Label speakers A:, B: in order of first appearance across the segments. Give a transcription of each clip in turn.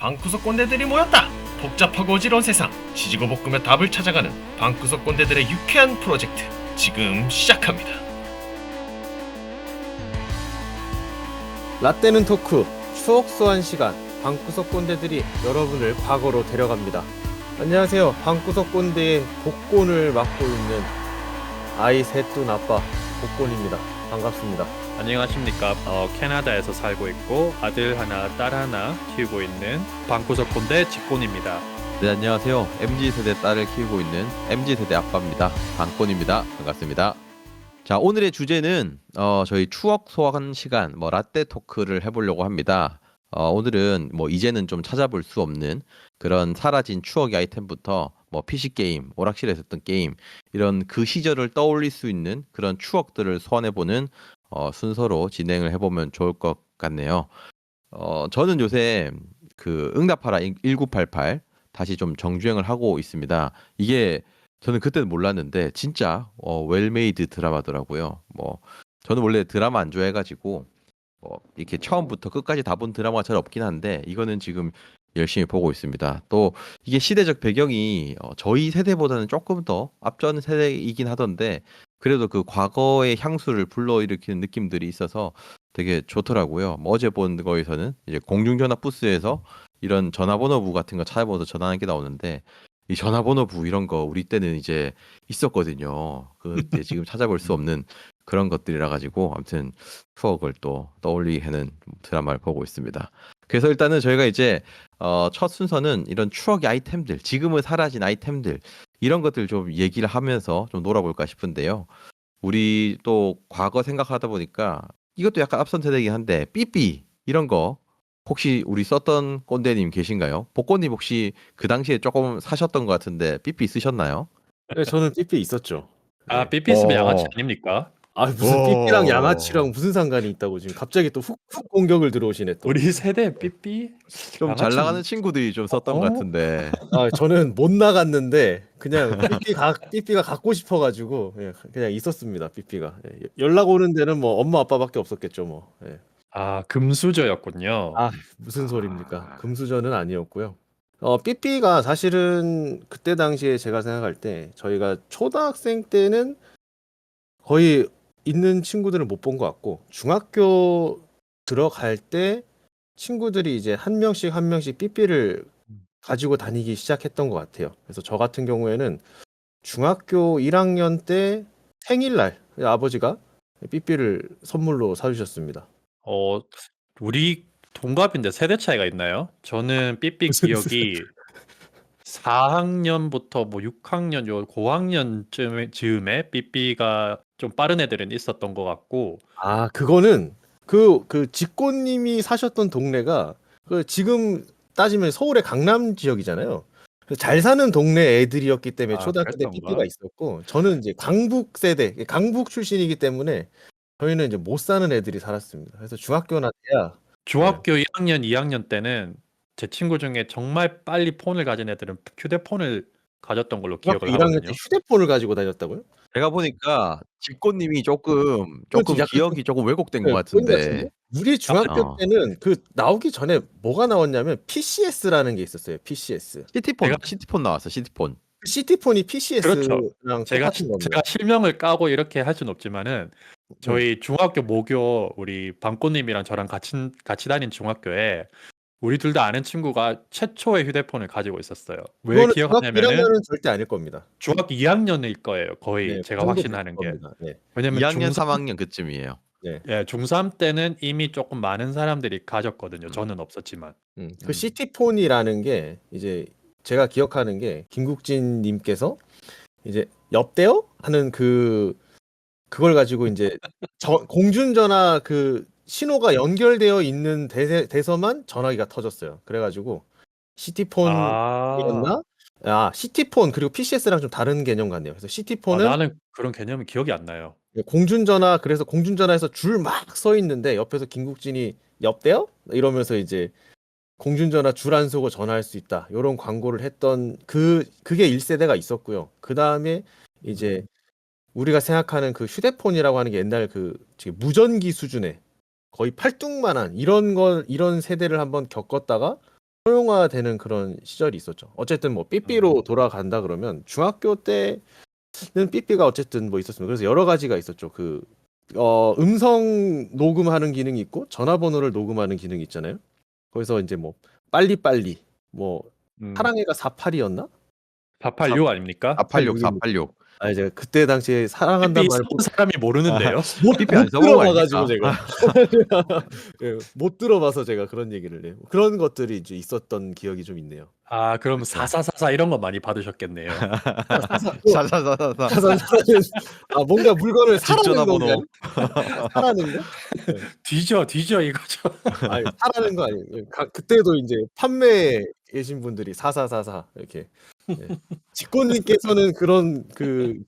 A: 방구석 꼰대들이 모였다. 복잡하고 어지러운 세상, 지지고 볶으며 답을 찾아가는 방구석 꼰대들의 유쾌한 프로젝트 지금 시작합니다.
B: 라떼는 토크, 추억 소환 시간, 방구석 꼰대들이 여러분을 과거로 데려갑니다. 안녕하세요. 방구석 꼰대의 복권을 맡고 있는 아이 셋둔 아빠 복권입니다. 반갑습니다.
C: 안녕하십니까. 캐나다에서 살고 있고 아들 하나, 딸 하나 키우고 있는 방구석 꼰대 직곤입니다.
D: 네, 안녕하세요. MZ세대 딸을 키우고 있는 MZ세대 아빠입니다. 방권입니다. 반갑습니다. 자, 오늘의 주제는 저희 추억 소환 시간, 라떼 토크를 해보려고 합니다. 오늘은 이제는 좀 찾아볼 수 없는 그런 사라진 추억의 아이템부터 PC게임, 오락실에서 했던 게임, 이런 그 시절을 떠올릴 수 있는 그런 추억들을 소환해보는 순서로 진행을 해보면 좋을 것 같네요. 저는 요새 그 응답하라 1988 다시 좀 정주행을 하고 있습니다. 이게 저는 그때는 몰랐는데 진짜 웰메이드 드라마더라고요. 저는 원래 드라마 안 좋아해가지고 이렇게 처음부터 끝까지 다 본 드라마가 잘 없긴 한데 이거는 지금 열심히 보고 있습니다. 또 이게 시대적 배경이 저희 세대보다는 조금 더 앞전 세대이긴 하던데 그래도 그 과거의 향수를 불러일으키는 느낌들이 있어서 되게 좋더라고요. 어제 본 거에서는 이제 공중전화 부스에서 이런 전화번호부 같은 거 찾아보면서 전화하는 게 나오는데 이 전화번호부 이런 거 우리 때는 이제 있었거든요. 그때 지금 찾아볼 수 없는 그런 것들이라 가지고 아무튼 추억을 또 떠올리게 하는 드라마를 보고 있습니다. 그래서 일단은 저희가 이제 첫 순서는 이런 추억의 아이템들, 지금은 사라진 아이템들 이런 것들 좀 얘기를 하면서 좀 놀아볼까 싶은데요. 우리 또 과거 생각하다 보니까 이것도 약간 앞선 세대이긴 한데 삐삐 이런 거 혹시 우리 썼던 꼰대님 계신가요? 복권님 혹시 그 당시에 조금 사셨던 것 같은데 삐삐 쓰셨나요?
B: 네, 저는 삐삐 있었죠. 네.
C: 삐삐 있으면 양아치 아닙니까?
B: 아, 무슨 삐삐랑 양아치랑 무슨 상관이 있다고 지금 갑자기 또 훅 공격을 들어오시네 또.
C: 우리 세대 삐삐?
D: 좀 잘
C: 양아치는-
D: 나가는 친구들이 좀 썼던 것 같은데.
B: 아, 저는 못 나갔는데 그냥 삐삐가 갖고 싶어가지고 그냥 있었습니다. 삐삐가. 연락 오는 데는 엄마 아빠밖에 없었겠죠. 예.
C: 금수저였군요.
B: 아, 무슨 소리입니까? 금수저는 아니었고요. 삐삐가 사실은 그때 당시에 제가 생각할 때 저희가 초등학생 때는 거의 있는 친구들을 못 본 것 같고 중학교 들어갈 때 친구들이 이제 한 명씩 삐삐를 가지고 다니기 시작했던 것 같아요. 그래서 저 같은 경우에는 중학교 1학년 때 생일날 아버지가 삐삐를 선물로 사주셨습니다.
C: 우리 동갑인데 세대 차이가 있나요? 저는 삐삐
B: 무슨
C: 기억이 4학년부터 6학년, 고학년 즈음에 삐삐가 좀 빠른 애들은 있었던 것 같고,
B: 아, 그거는 그 직고님이 사셨던 동네가 지금 따지면 서울의 강남 지역이잖아요. 그래서 잘 사는 동네 애들이었기 때문에 초등학교 때
C: 그랬던가?
B: 삐삐가 있었고, 저는 이제 강북 세대, 강북 출신이기 때문에 저희는 이제 못 사는 애들이 살았습니다. 그래서 중학교나 돼야
C: 중학교 1학년, 2학년 때는 제 친구 중에 정말 빨리 폰을 가진 애들은 휴대폰을 가졌던 걸로
B: 중학교
C: 기억을
B: 1학년 때
C: 하거든요.
B: 휴대폰을 가지고 다녔다고요?
D: 제가 보니까 집꽃님이 조금
B: 약간
D: 기억이 조금 왜곡된 것
B: 그런 것
D: 같은데.
B: 같은데? 우리 중학교
D: 어.
B: 때는 그 나오기 전에 뭐가 나왔냐면 PCS라는 게 있었어요. PCS.
D: 시티폰 나왔어. 시티폰.
B: 시티폰이 PCS랑
C: 제가
B: 똑같은 겁니다.
C: 제가 실명을 까고 이렇게 할 수는 없지만은 저희 중학교 모교 우리 방꼬님이랑 저랑 같이 다닌 중학교에 우리 둘 다 아는 친구가 최초의 휴대폰을 가지고 있었어요. 왜
B: 그거는 중학교
C: 기억하냐면은
B: 1학년은 절대 아닐 겁니다.
C: 중학교 2학년일 거예요. 거의
B: 네,
C: 제가
B: 그 정도
C: 확신하는 게.
B: 될 겁니다. 네.
C: 왜냐면
D: 2학년,
C: 중3
D: 3학년 그쯤이에요.
C: 예, 중3 때는 이미 조금 많은 사람들이 가졌거든요. 저는 없었지만.
B: 그 시티폰이라는 게 이제 제가 기억하는 게 김국진 님께서 이제 여보세요 하는 그걸 가지고 이제 공중전화 그 신호가 연결되어 있는 대서만 전화기가 터졌어요. 그래가지고 시티폰이었나? 시티폰 그리고 PCS랑 좀 다른 개념 같네요. 그래서 시티폰은
C: 나는 그런 개념이 기억이 안 나요.
B: 공중전화, 그래서 공중전화에서 줄 막 서 있는데 옆에서 김국진이 여보세요? 이러면서 이제 공중전화 줄 안 서고 전화할 수 있다. 이런 광고를 했던 그게 1세대가 있었고요. 그 다음에 이제 우리가 생각하는 그 휴대폰이라고 하는 게 옛날 지금 무전기 수준의 거의 팔뚝만한 이런 세대를 한번 겪었다가 소형화되는 그런 시절이 있었죠. 어쨌든 뭐 삐삐로 돌아간다 그러면 중학교 때는 삐삐가 어쨌든 뭐 있었습니다. 그래서 여러 가지가 있었죠. 음성 녹음하는 기능이 있고 전화번호를 녹음하는 기능이 있잖아요. 거기서 이제 뭐 빨리빨리 뭐 사랑해가 48이었나?
C: 486 아닙니까?
D: 486,
B: 486.
D: 486.
B: 아 이제 그때 당시에 사랑한다는
C: 삐삐
B: 말
C: 써본 사람이 모르는데요.
D: 삐삐 안
B: 못
D: 써본 거
B: 들어봐가지고
D: 아닙니까?
B: 제가 예, 못 들어봐서 제가 그런 얘기를 해요. 그런 것들이 이제 있었던 기억이 좀 있네요.
C: 아, 그럼 4444 이런 거 많이 받으셨겠네요.
D: 사사사사사.
B: 사사사는 뭔가 물건을
D: 집
B: 사라는
D: 전화번호.
B: 건가요? 사라는 거?
C: 뒤져 이거죠.
B: 아니 사라는 거 아니에요. 그때도 이제 판매에 계신 분들이 4444 이렇게 예. 직권님께서는 그런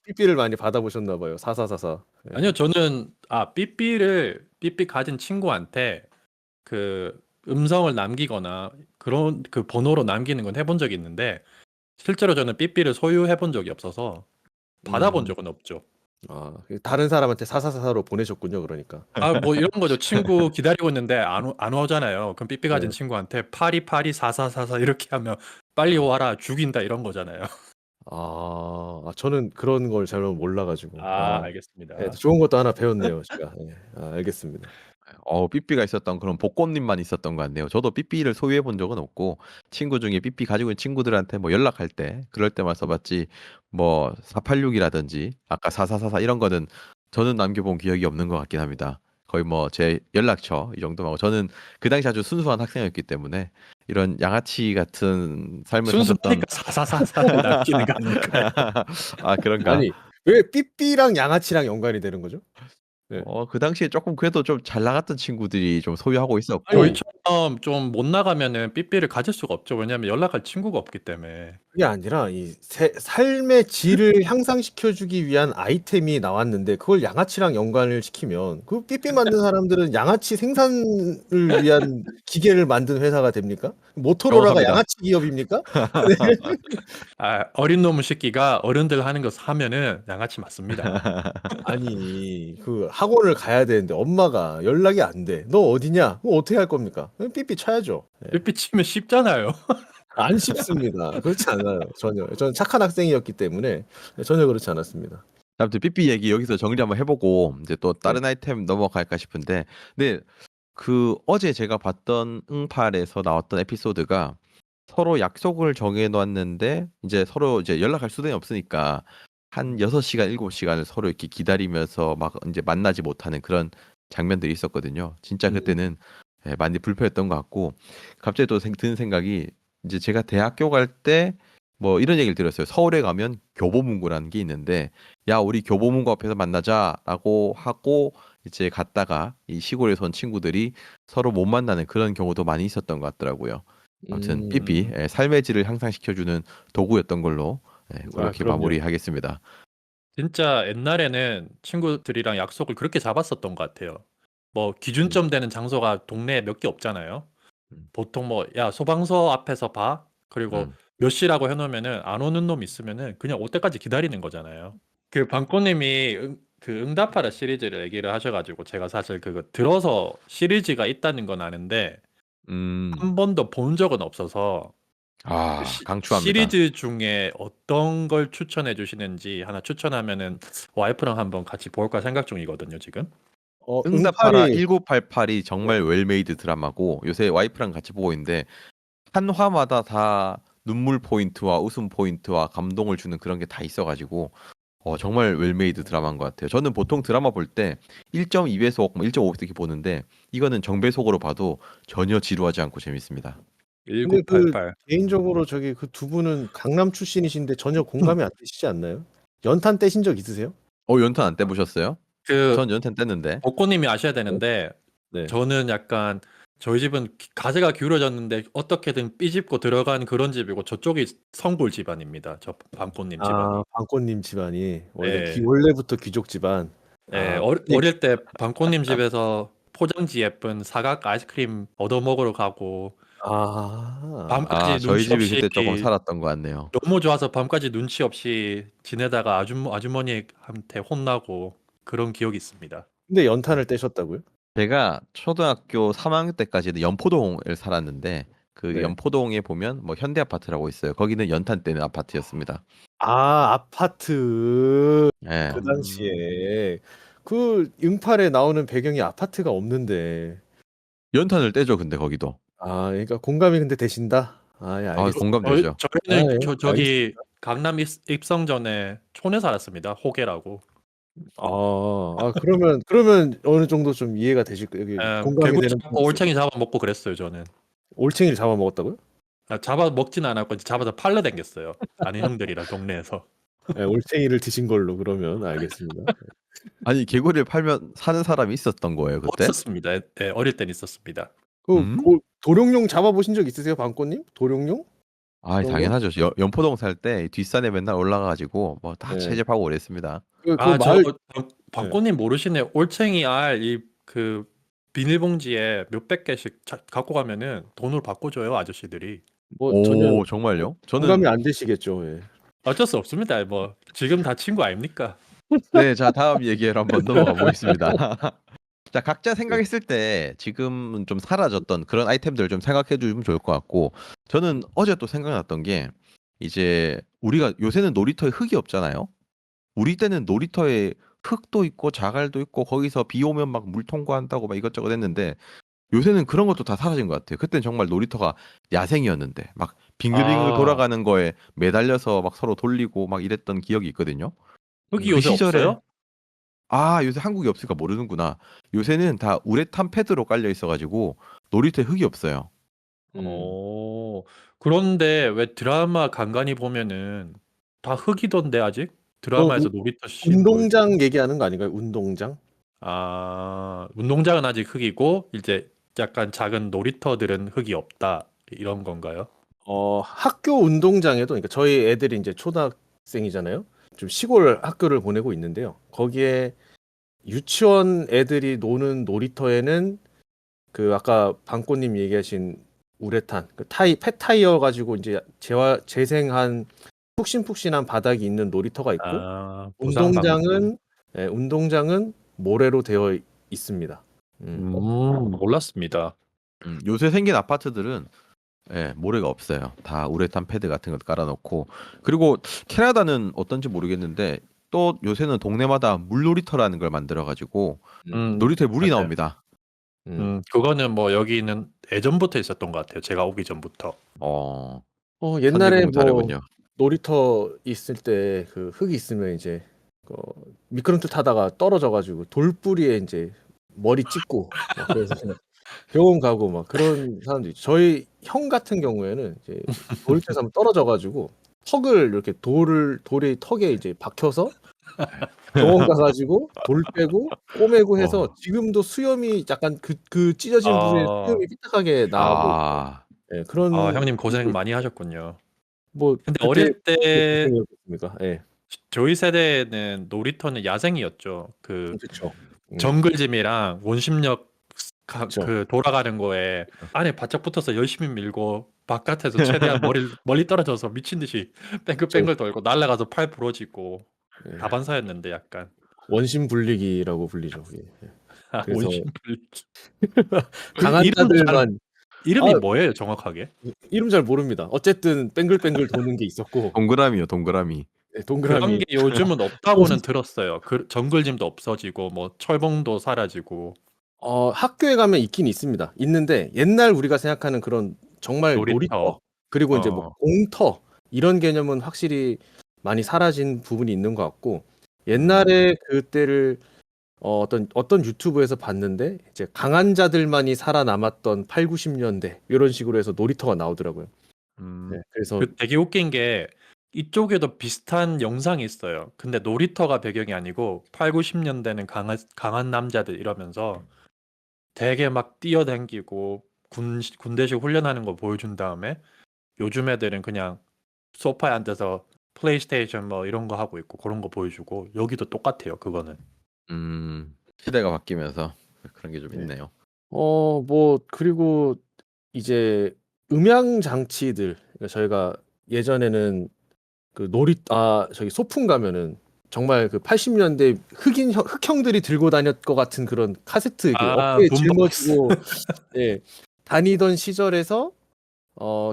B: 삐삐를 많이 받아보셨나 봐요. 4444. 예.
C: 아니요, 저는 삐삐 가진 친구한테 그 음성을 남기거나 그런 그 번호로 남기는 건 해본 적이 있는데 실제로 저는 삐삐를 소유해 본 적이 없어서 받아본 적은 없죠.
B: 다른 사람한테 4444로 보내셨군요. 그러니까.
C: 뭐 이런 거죠. 친구 기다리고 있는데 안 오잖아요. 그럼 삐삐 가진
B: 네.
C: 친구한테 82824444 이렇게 하면 빨리 와라 죽인다 이런 거잖아요.
B: 저는 그런 걸 잘 몰라가지고.
C: 알겠습니다.
B: 예, 좋은 것도 하나 배웠네요, 제가. 예, 알겠습니다.
D: 삐삐가 있었던 그런 복권님만 있었던 것 같네요. 저도 삐삐를 소유해 본 적은 없고 친구 중에 삐삐 가지고 있는 친구들한테 뭐 연락할 때 그럴 때만 써봤지 뭐 486이라든지 아까 4444 이런 거는 저는 남겨본 기억이 없는 것 같긴 합니다. 거의 뭐 제 연락처 이 정도만 하고 저는 그 당시 아주 순수한 학생이었기 때문에 이런 양아치 같은 삶을 살았던
C: 순수하니까 4444를 남기는 거 아닐까요?
D: 그런가?
B: 아니, 왜 삐삐랑 양아치랑 연관이 되는 거죠? 네.
D: 그 당시에 조금 그래도 좀 잘 나갔던 친구들이 좀 소유하고 있었고
C: 저희처럼 좀 못 나가면은 삐삐를 가질 수가 없죠. 왜냐하면 연락할 친구가 없기 때문에.
B: 그게 아니라 삶의 질을 향상시켜주기 위한 아이템이 나왔는데 그걸 양아치랑 연관을 시키면 그 삐삐 만든 사람들은 양아치 생산을 위한 기계를 만든 회사가 됩니까? 모토로라가
D: 정확합니다.
B: 양아치 기업입니까?
C: 어린 놈의 새끼가 어른들 하는 거 사면은 양아치 맞습니다.
B: 아니 학원을 가야 되는데 엄마가 연락이 안 돼. 너 어디냐? 그럼 어떻게 할 겁니까? 삐삐 쳐야죠.
C: 삐삐 치면 쉽잖아요.
B: 안 쉽습니다. 그렇지 않아요. 전혀. 저는 착한 학생이었기 때문에 전혀 그렇지 않았습니다.
D: 아무튼 삐삐 얘기 여기서 정리 한번 해보고 이제 또 다른 아이템 넘어갈까 싶은데 근데 어제 제가 봤던 응팔에서 나왔던 에피소드가 서로 약속을 정해놨는데 이제 서로 이제 연락할 수단이 없으니까 한 6시간, 7시간을 서로 이렇게 기다리면서 막 이제 만나지 못하는 그런 장면들이 있었거든요. 진짜 그때는 많이 불편했던 것 같고 갑자기 또 드는 생각이 이제 제가 대학교 갈 때 뭐 이런 얘기를 들었어요. 서울에 가면 교보문고라는 게 있는데 야 우리 교보문고 앞에서 만나자라고 하고 이제 갔다가 이 시골에서 온 친구들이 서로 못 만나는 그런 경우도 많이 있었던 것 같더라고요. 아무튼 삐삐 삶의 질을 향상시켜주는 도구였던 걸로 그렇게
B: 그럼요.
D: 마무리하겠습니다.
C: 진짜 옛날에는 친구들이랑 약속을 그렇게 잡았었던 것 같아요. 뭐 기준점 되는 장소가 동네에 몇 개 없잖아요. 보통 뭐 야 소방서 앞에서 봐. 그리고 몇 시라고 해놓으면은 안 오는 놈 있으면은 그냥 올 때까지 기다리는 거잖아요. 그 방꼬님이 응답하라 시리즈를 얘기를 하셔가지고 제가 사실 그거 들어서 시리즈가 있다는 건 아는데 한 번도 본 적은 없어서
D: 강추합니다.
C: 시리즈 중에 어떤 걸 추천해 주시는지 하나 추천하면은 와이프랑 한번 같이 볼까 생각 중이거든요 지금.
D: 응답하라 1988이 정말 웰메이드 드라마고 요새 와이프랑 같이 보고 있는데 한 화마다 다 눈물 포인트와 웃음 포인트와 감동을 주는 그런 게 다 있어가지고 정말 웰메이드 드라마인 것 같아요. 저는 보통 드라마 볼 때 1.2배속, 1.5배속 이렇게 보는데 이거는 정배속으로 봐도 전혀 지루하지 않고 재밌습니다.
B: 근데
C: 1988.
B: 개인적으로 그 두 분은 강남 출신이신데 전혀 공감이 안 되시지 않나요? 연탄 떼신 적 있으세요?
D: 연탄 안 떼보셨어요? 전 연탄 뗐는데.
C: 복고님이 아셔야 되는데
B: 네.
C: 저는 약간 저희 집은 가세가 기울어졌는데 어떻게든 삐집고 들어간 그런 집이고 저쪽이 성골 집안입니다. 저 방꽃님 집안이.
B: 방꽃님 집안이
C: 네.
B: 원래부터 귀족 집안.
C: 네, 어릴 때 방꽃님 집에서 포장지 예쁜 사각 아이스크림 얻어 먹으러 가고 밤까지
D: 저희
C: 눈치
D: 집이
C: 없이
D: 그때 조금 살았던 것 같네요.
C: 너무 좋아서 밤까지 눈치 없이 지내다가 아주머니한테 혼나고 그런 기억이 있습니다.
B: 근데 연탄을 떼셨다고요?
D: 제가 초등학교 3학년 때까지는 연포동을 살았는데 그
B: 네.
D: 연포동에 보면 뭐 현대 아파트라고 있어요. 거기는 연탄 떼는 아파트였습니다.
B: 아, 아파트.
D: 예.
B: 그 당시에 그 응팔에 나오는 배경이 아파트가 없는데.
D: 연탄을 떼죠. 근데 거기도.
B: 아, 그러니까 공감이 근데 되신다. 아, 예,
D: 아,
B: 알겠습니다.
D: 공감되죠.
C: 저희는
B: 아, 예.
C: 저기 강남 입성 전에 촌에 살았습니다. 호계라고.
B: 그러면 어느 정도 좀 이해가 되실 거예요. 여기 공감이
C: 개구리
B: 되는
C: 잡고 올챙이 잡아먹고 그랬어요. 저는.
B: 올챙이를 잡아먹었다고요?
C: 잡아먹진 않았고 잡아서 팔러 댕겼어요. 아는 형들이랑 동네에서.
B: 네, 올챙이를 드신 걸로 그러면 알겠습니다.
D: 아니 개구리를 팔면 사는 사람이 있었던 거예요 그때?
C: 없었습니다. 네, 어릴 땐 있었습니다.
B: 그 도룡뇽 잡아보신 적 있으세요, 방꼬님? 도룡뇽?
D: 아,
B: 그런 거?
D: 당연하죠. 연포동 살 때 뒷산에 맨날 올라가가지고 뭐 다
B: 네.
D: 채집하고 그랬습니다.
B: 그
C: 아,
B: 마을
C: 방꼬님 모르시네. 올챙이 알 그 비닐봉지에 몇백 개씩 갖고 가면은 돈으로 바꿔줘요 아저씨들이.
B: 뭐 전혀
D: 오, 정말요? 저는
B: 공감이 안 되시겠죠. 예.
C: 어쩔 수 없습니다. 뭐 지금 다 친구 아닙니까?
D: 네, 자 다음 얘기로 한번 넘어가 보겠습니다. 자, 각자 생각했을 때 지금은 좀 사라졌던 그런 아이템들 좀 생각해 주면 좋을 것 같고, 저는 어제 또 생각났던 게 이제 우리가 요새는 놀이터에 흙이 없잖아요. 우리 때는 놀이터에 흙도 있고 자갈도 있고 거기서 비 오면 막 물 통과한다고 막 이것저것 했는데 요새는 그런 것도 다 사라진 것 같아요. 그때는 정말 놀이터가 야생이었는데 막 빙글빙글
C: 아.
D: 돌아가는 거에 매달려서 막 서로 돌리고 막 이랬던 기억이 있거든요.
C: 흙이
D: 그
C: 요새
D: 시절에
C: 없어요?
D: 아, 요새 한국이 없으니까 모르는구나. 요새는 다 우레탄 패드로 깔려 있어가지고 놀이터에 흙이 없어요.
C: 그런데 왜 드라마 간간히 보면은 다 흙이던데 아직? 드라마에서 놀이터 씬 보여주고.
B: 운동장 얘기하는 거 아닌가요? 운동장?
C: 아, 운동장은 아직 흙이고 이제 약간 작은 놀이터들은 흙이 없다 이런 건가요?
B: 학교 운동장에도 그러니까 저희 애들이 이제 초등학생이잖아요. 좀 시골 학교를 보내고 있는데요. 거기에 유치원 애들이 노는 놀이터에는 그 아까 방꼬님 얘기하신 우레탄, 그 폐타이어 가지고 이제 재생한 푹신푹신한 바닥이 있는 놀이터가 있고
C: 아, 부상 방지.
B: 운동장은 모래로 되어 있습니다.
C: 몰랐습니다.
D: 요새 생긴 아파트들은 예, 모래가 없어요. 다 우레탄 패드 같은 거 깔아놓고. 그리고 캐나다는 어떤지 모르겠는데 또 요새는 동네마다 물놀이터라는 걸 만들어가지고 놀이터에 물이
C: 맞아요.
D: 나옵니다.
C: 그거는 뭐 여기는 예전부터 있었던 것 같아요. 제가 오기 전부터.
B: 옛날에
D: 선진국 다르군요.
B: 놀이터 있을 때 그 흙이 있으면 이제 미끄럼틀 타다가 떨어져가지고 돌뿌리에 이제 머리 찍고 막 그래서 그냥 병원 가고 막 그런 사람도 있죠. 저희 형 같은 경우에는 이제 놀이터에서 한번 떨어져가지고 턱을 이렇게 돌이 턱에 이제 박혀서 병원 가가지고 돌 빼고 꼬매고 해서 지금도 수염이 약간 그 찢어진 부분에 수염이 삐딱하게 나고
D: 아,
B: 네, 그런
C: 형님 고생 많이 하셨군요.
B: 뭐
C: 근데
B: 그때
C: 어릴 때
B: 고생이었습니까? 예,
C: 저희 세대는 놀이터는 야생이었죠. 그
B: 그렇죠.
C: 정글짐이랑 원심력
B: 그쵸.
C: 그 돌아가는 거에 안에 바짝 붙어서 열심히 밀고 바깥에서 최대한 멀리 떨어져서 미친 듯이 뺑글뺑글 돌고 날아가서 팔 부러지고
B: 예.
C: 다반사였는데 약간
B: 원심 불리기라고 불리죠. 그게. 그래서
C: 원심불기.
B: 강한 자들만
C: 이름이
B: 아.
C: 뭐예요 정확하게?
B: 이름 잘 모릅니다. 어쨌든 뺑글뺑글 도는 게 있었고
D: 동그라미요, 동그라미.
B: 네,
C: 그런
B: 동그라미.
C: 게 요즘은 없다고는 들었어요. 그 정글짐도 없어지고 뭐 철봉도 사라지고.
B: 학교에 가면 있긴 있습니다. 있는데 옛날 우리가 생각하는 그런 정말 놀이터 그리고 이제 뭐 공터 이런 개념은 확실히 많이 사라진 부분이 있는 것 같고 옛날에 그때를 어떤 유튜브에서 봤는데 이제 강한 자들만이 살아남았던 8, 90년대 이런 식으로 해서 놀이터가 나오더라고요. 네, 그래서
C: 되게 웃긴 게 이쪽에도 비슷한 영상이 있어요. 근데 놀이터가 배경이 아니고 8, 90년대는 강한 남자들 이러면서 되게 막 뛰어다니고 군대식 훈련하는 거 보여준 다음에 요즘 애들은 그냥 소파에 앉아서 플레이스테이션 뭐 이런 거 하고 있고 그런 거 보여주고 여기도 똑같아요. 그거는.
D: 시대가 바뀌면서 그런 게 좀
B: 네.
D: 있네요.
B: 뭐 그리고 이제 음향 장치들 그러니까 저희가 예전에는 그 저기 소풍 가면은 정말 그 80년대 흑형들이 들고 다녔 것 같은 그런 카세트 어깨에
C: 붐박스.
B: 짊어지고 예, 다니던 시절에서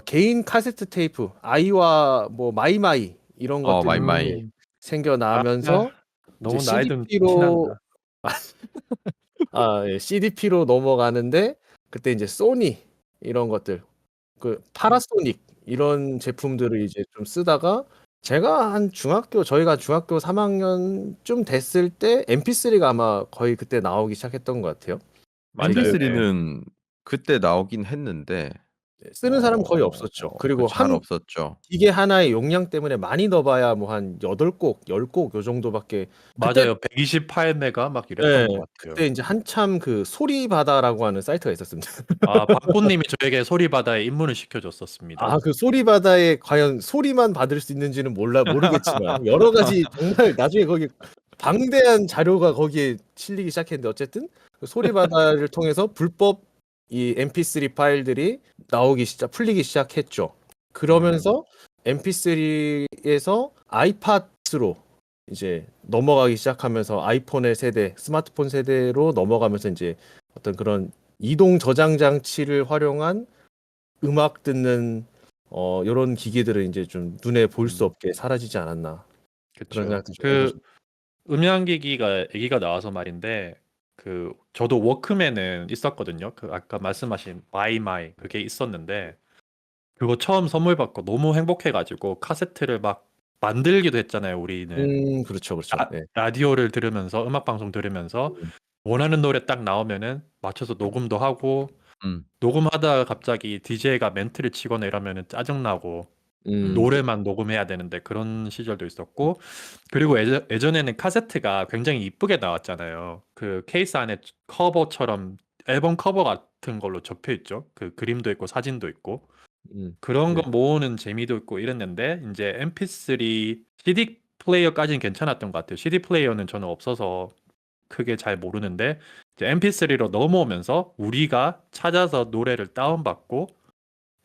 B: 개인 카세트 테이프, 아이와 뭐 마이마이 이런 것들이
D: 마이마이.
B: 이제 생겨나면서 이제
C: 너무 나이 든
B: CDP로
C: 티난다.
B: 예, CDP로 넘어가는데 그때 이제 소니 이런 것들, 그 파라소닉 이런 제품들을 이제 좀 쓰다가 저희가 중학교 3학년쯤 됐을 때 MP3가 아마 거의 그때 나오기 시작했던 것 같아요.
C: 맞아요. 네.
D: MP3는 그때 나오긴 했는데
B: 쓰는 사람 거의 없었죠. 그리고
D: 잘
B: 한
D: 없었죠.
B: 기계 하나의 용량 때문에 많이 넣어봐야 뭐 한 8곡, 10곡 요 정도밖에. 그때
C: 맞아요. 128메가 막
B: 네,
C: 이랬던 것 같아요.
B: 그때 이제 한참 그 소리바다라고 하는 사이트가 있었습니다.
C: 박꽃님이 저에게 소리바다에 입문을 시켜줬었습니다.
B: 그 소리바다에 과연 소리만 받을 수 있는지는 모르겠지만 여러 가지 정말 나중에 거기 방대한 자료가 거기에 실리기 시작했는데 어쨌든 그 소리바다를 통해서 불법 이 MP3 파일들이 풀리기 시작했죠. 그러면서 MP3에서 아이팟으로 이제 넘어가기 시작하면서 아이폰의 세대, 스마트폰 세대로 넘어가면서 이제 어떤 그런 이동 저장 장치를 활용한 음악 듣는 요런 기기들은 이제 좀 눈에 볼 수 없게 사라지지 않았나 그런
C: 그쵸.
B: 생각도 좀
C: 그
B: 해보습니다.
C: 음향기기가 얘기가 나와서 말인데 저도 워크맨은 있었거든요. 아까 말씀하신 마이마이 그게 있었는데 그거 처음 선물 받고 너무 행복해가지고 카세트를 막 만들기도 했잖아요, 우리는.
B: 그렇죠, 그렇죠. 네.
C: 라디오를 들으면서 음악 방송 들으면서 원하는 노래 딱 나오면은 맞춰서 녹음도 하고
D: 음.
C: 녹음하다가 갑자기 DJ가 멘트를 치거나 이러면은 짜증나고 노래만 녹음해야 되는데 그런 시절도 있었고 그리고 예전에는 카세트가 굉장히 이쁘게 나왔잖아요. 그 케이스 안에 커버처럼 앨범 커버 같은 걸로 접혀 있죠. 그 그림도 있고 사진도 있고 그런 거
B: 네.
C: 모으는 재미도 있고 이랬는데 이제 MP3 CD 플레이어까지는 괜찮았던 것 같아요. CD 플레이어는 저는 없어서 크게 잘 모르는데 이제 MP3로 넘어오면서 우리가 찾아서 노래를 다운받고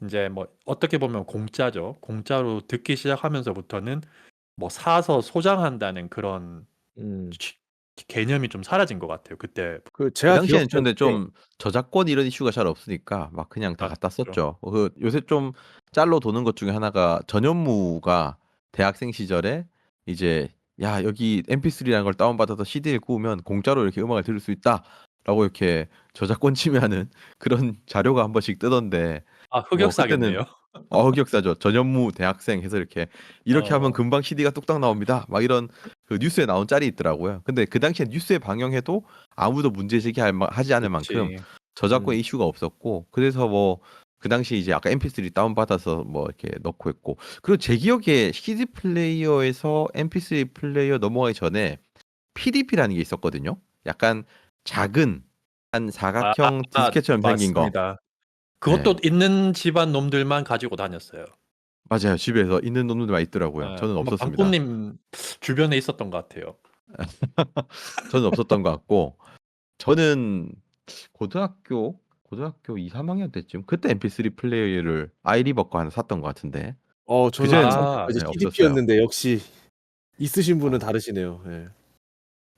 C: 이제 뭐 어떻게 보면 공짜죠. 공짜로 듣기 시작하면서부터는 뭐 사서 소장한다는 그런 개념이 좀 사라진 것 같아요. 그때.
B: 그
D: 그
B: 제가
D: 당시에는
B: 기억할
D: 근데
B: 때
D: 좀 저작권 이런 이슈가 잘 없으니까 막 그냥 다 갖다
C: 맞죠.
D: 썼죠. 그 요새 좀 짤로 도는 것 중에 하나가 전현무가 대학생 시절에 이제 야 여기 MP3라는 걸 다운받아서 CD를 구우면 공짜로 이렇게 음악을 들을 수 있다라고 이렇게 저작권 침해하는 그런 자료가 한 번씩 뜨던데 뭐 그때는
C: 흑역사겠네요.
D: 흑역사죠. 전현무 대학생 해서 이렇게 하면 금방 CD가 뚝딱 나옵니다. 막 이런 그 뉴스에 나온 짤이 있더라고요. 근데 그 당시에 뉴스에 방영해도 아무도 문제 제기하지 않을 만큼
C: 그치.
D: 저작권 이슈가 없었고 그래서 뭐 그 당시 이제 아까 MP3 다운 받아서 뭐 이렇게 넣고 했고 그리고 제 기억에 CD 플레이어에서 MP3 플레이어 넘어가기 전에 PDP라는 게 있었거든요. 약간 작은 한 사각형 디스켓처럼 생긴 거.
C: 맞습니다. 그것도
D: 네.
C: 있는 집안 놈들만 가지고 다녔어요.
D: 맞아요. 집에서 있는 놈들만 있더라고요. 저는
C: 아마
D: 없었습니다.
C: 방꽃님 주변에 있었던 것 같아요.
D: 저는 없었던 것 같고 저는 고등학교 2, 3학년 때쯤 그때 MP3 플레이어를 아이리버 거 하나 샀던 것 같은데
B: 저는
D: 그전엔
B: 한참
D: 네,
B: CDP였는데 역시 있으신 분은
D: 아.
B: 다르시네요. 예.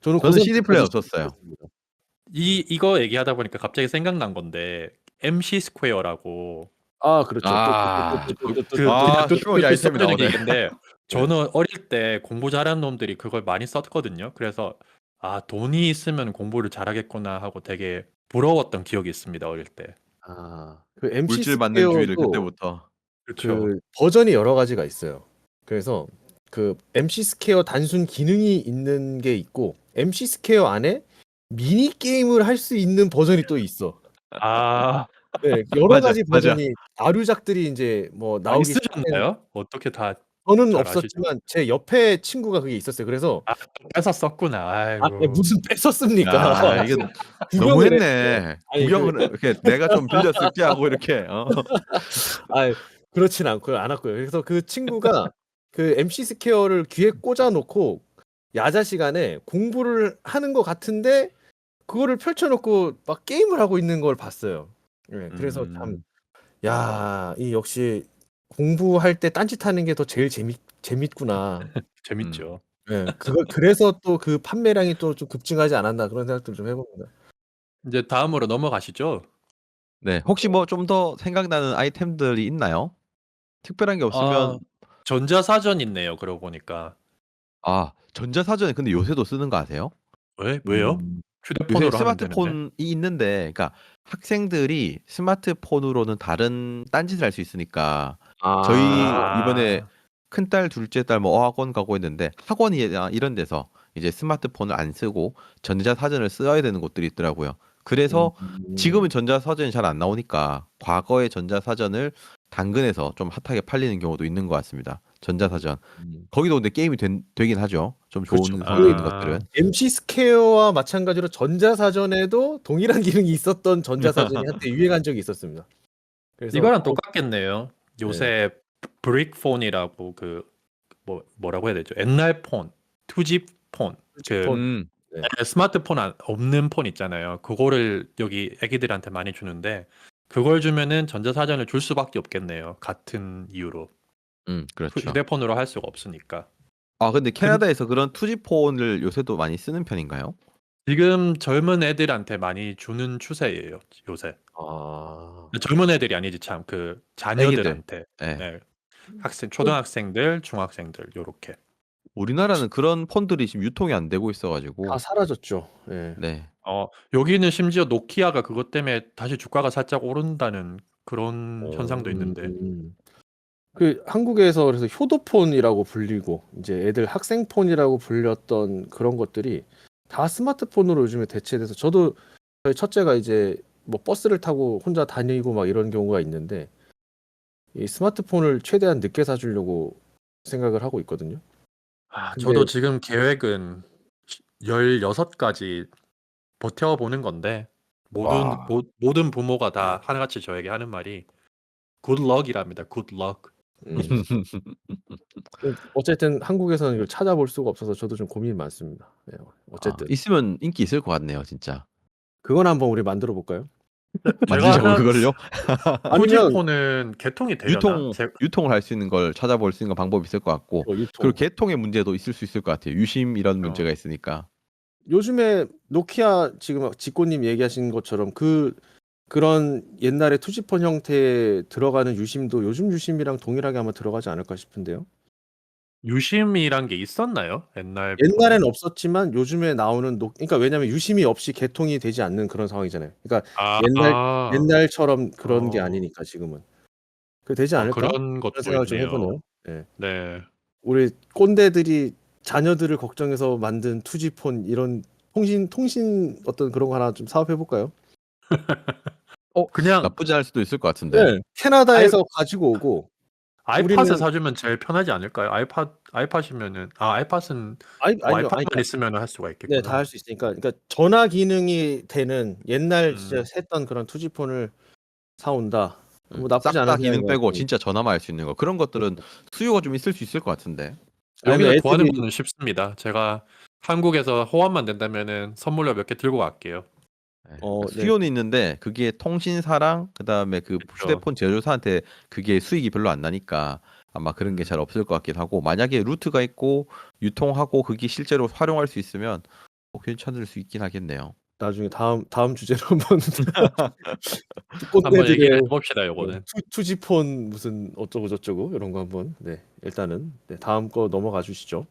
B: 저는
D: 저는
B: 고3
D: CD 플레이어
B: 때까지
D: 없었어요.
B: CDP였습니다.
C: 이거 얘기하다 보니까 갑자기 생각난 건데 MC 스퀘어라고
B: 그렇죠.
D: 추억의 아이템이
C: 써주는
D: 나오네.
C: 얘기인데 저는 어릴 때 공부 잘하는 놈들이 그걸 많이 썼거든요. 그래서 돈이 있으면 공부를 잘하겠구나 하고 되게 부러웠던 기억이 있습니다. 어릴 때.
B: 그 MC
D: 물질 만능주의를
B: 스퀘어도
D: 그때부터
C: 그렇죠.
B: 그 버전이 여러 가지가 있어요. 그래서 그 MC 스퀘어 단순 기능이 있는 게 있고 MC 스퀘어 안에 미니 게임을 할 수 있는 버전이 또 있어. 네, 여러
D: 맞아,
B: 가지
D: 맞아.
B: 버전이 나루작들이 이제 뭐
C: 많이
B: 나오기 시작했는데
C: 쓰셨나요? 어떻게 다
B: 저는
C: 잘 아시죠?
B: 없었지만 제 옆에 친구가 그게 있었어요. 그래서
C: 뺏어 썼구나. 아이고.
B: 무슨 뺐었습니까?
D: 이게
B: 구경을
D: 너무했네.
B: 아니,
D: 구경을 이렇게 내가 좀 빌렸을게 하고 이렇게.
B: 그렇진 않고요. 않았고요. 그래서 그 친구가 그 MC 스퀘어를 귀에 꽂아 놓고 야자 시간에 공부를 하는 것 같은데 그거를 펼쳐 놓고 막 게임을 하고 있는 걸 봤어요. 네, 그래서 참 이 역시 공부할 때 딴짓하는 게 더 제일 재밌구나.
C: 재밌죠.
B: 네, 그래서 또 그 판매량이 또 좀 급증하지 않았나 그런 생각들 좀 해봅니다.
C: 이제 다음으로 넘어가시죠.
D: 네. 혹시 뭐 좀 더 생각나는 아이템들이 있나요? 특별한 게 없으면
C: 전자사전 있네요. 그러고 보니까.
D: 전자사전에 근데 요새도 쓰는 거 아세요?
C: 왜요?
D: 요새
C: 휴대폰으로 하면 되는데.
D: 스마트폰이 있는데 그러니까 학생들이 스마트폰으로는 다른 딴짓을 할 수 있으니까 저희 이번에 큰딸, 둘째 딸 뭐 어학원 가고 있는데 학원이나 이런 데서 이제 스마트폰을 안 쓰고 전자사전을 써야 되는 곳들이 있더라고요. 그래서 지금은 전자사전이 잘 안 나오니까 과거의 전자사전을 당근에서 좀 핫하게 팔리는 경우도 있는 것 같습니다. 전자사전. 거기도 근데 게임이 되긴 하죠. 좀 좋은
B: 그렇죠.
D: 성능 있는 것들은.
B: MC 스퀘어와 마찬가지로 전자사전에도 동일한 기능이 있었던 전자사전이 한때 유행한 적이 있었습니다. 그래서
C: 이거랑 똑같겠네요. 요새 브릭폰이라고 뭐라고 해야 되죠? 옛날 폰, 2G 폰,
D: 음.
C: 스마트폰 없는 폰 있잖아요. 그거를 여기 애기들한테 많이 주는데 그걸 주면은 전자사전을 줄 수밖에 없겠네요. 같은 이유로.
D: 그렇죠.
C: 휴대폰으로 할 수가 없으니까.
D: 근데 캐나다에서 그런 투지폰을 요새도 많이 쓰는 편인가요?
C: 지금 젊은 애들한테 많이 주는 추세예요. 요새. 젊은 애들이 아니지 참 그 자녀들한테.
D: 네.
C: 네. 초등학생들, 중학생들 요렇게.
D: 우리나라는 그런 폰들이 지금 유통이 안 되고 있어가지고.
B: 다 사라졌죠. 네.
D: 네.
C: 여기는 심지어 노키아가 그것 때문에 다시 주가가 살짝 오른다는 그런 현상도 있는데.
B: 그 한국에서 그래서 효도폰이라고 불리고 이제 애들 학생폰이라고 불렸던 그런 것들이 다 스마트폰으로 요즘에 대체돼서 저도 저희 첫째가 이제 뭐 버스를 타고 혼자 다니고 막 이런 경우가 있는데 이 스마트폰을 최대한 늦게 사주려고 생각을 하고 있거든요. 근데-
C: 저도 지금 계획은 16까지 버텨보는 건데
B: 와.
C: 모든 부모가 다 하나같이 저에게 하는 말이 good luck이랍니다. good luck.
B: 어쨌든 한국에서는 이걸 찾아볼 수가 없어서 저도 좀 고민이 많습니다. 네, 어쨌든
D: 있으면 인기 있을 것 같네요, 진짜.
B: 그건 한번 우리 만들어 볼까요?
D: 만들자고
C: 제가
D: 그걸요?
B: 아니면
C: 후지폰은 개통이 되려나?
D: 유통을 할 수 있는 걸 찾아볼 수 있는 방법이 있을 것 같고
B: 유통.
D: 그리고 개통의 문제도 있을 수 있을 것 같아요. 유심 이런 문제가 있으니까.
B: 요즘에 노키아 지금 직고님 얘기하신 것처럼 그런 옛날에 투지폰 형태에 들어가는 유심도 요즘 유심이랑 동일하게 아마 들어가지 않을까 싶은데요.
C: 유심이란 게 있었나요?
B: 옛날엔 없었지만 요즘에 나오는 그러니까 왜냐면 유심이 없이 개통이 되지 않는 그런 상황이잖아요. 그러니까 옛날처럼 그런 게 아니니까 지금은. 그 되지 않을까?
C: 그런 것도
B: 생각을 좀
C: 있네요.
B: 해보네요. 네.
C: 네.
B: 우리 꼰대들이 자녀들을 걱정해서 만든 투지폰 이런 통신 어떤 그런 거 하나 좀 사업해 볼까요?
C: 그냥
D: 나쁘지 않을 수도 있을 것 같은데.
B: 네. 캐나다에서 가지고 오고
C: 아이팟을
B: 우리는
C: 사주면 제일 편하지 않을까요? 아이팟이면은 아이팟은
B: 아니요.
C: 와이파이만 있으면 할 수가
B: 네,
C: 있겠구나.
B: 다 할 수 있으니까. 그러니까 전화 기능이 되는 옛날 진짜 했던 그런 투지폰을 사온다. 뭐 나쁘지
D: 싹
B: 않은
D: 다 기능
B: 생각인 것
D: 빼고
B: 같아요.
D: 진짜 전화만 할 수 있는 거. 그런 것들은 수요가 좀 있을 수 있을 것 같은데.
C: 여기서
B: 아니면
C: 구하는
B: 애들이
C: 분은 쉽습니다. 제가 한국에서 호환만 된다면은 선물로 몇 개 들고 갈게요.
D: 네.
B: 네.
D: 수요는 있는데 그게 통신사랑 그다음에 그
C: 그쵸.
D: 휴대폰 제조사한테 그게 수익이 별로 안 나니까 아마 그런 게 잘 없을 것 같긴 하고 만약에 루트가 있고 유통하고 그게 실제로 활용할 수 있으면 괜찮을 수 있긴 하겠네요.
B: 나중에 다음 주제로 한번
C: 한번 얘기를
B: 꼰대들의
C: 해봅시다. 요거는.
B: 투지폰 무슨 어쩌고 저쩌고 이런 거 한번 일단은 다음 거 넘어가 주시죠.